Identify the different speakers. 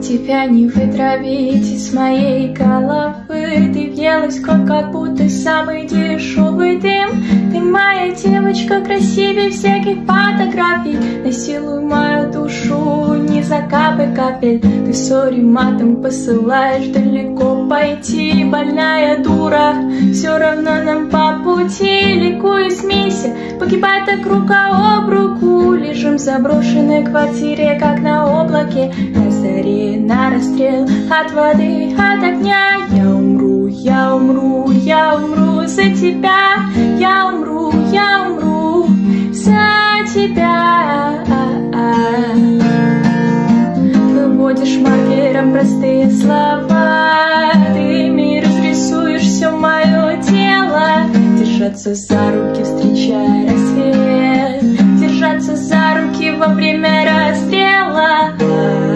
Speaker 1: Тебя не вытравить из моей головы. Ты въелась в кровь, как будто самый дешевый дым. Ты моя девочка, красивее всяких фотографий. Насилуй мою душу, не закапай капель. Ты сори матом посылаешь далеко пойти. Больная дура, все равно нам по пути. Ликуй, смейся, погибай так рука об руку. Лежим в заброшенной квартире, как на облаке. На заре, на расстрел от воды, от огня. Я умру, я умру, я умру за тебя. Я умру за тебя. Выводишь маркером простые слова. Ты ими разрисуешь все мое тело. Держаться за руки, встречая рассвет. Держаться за руки во время расстрела.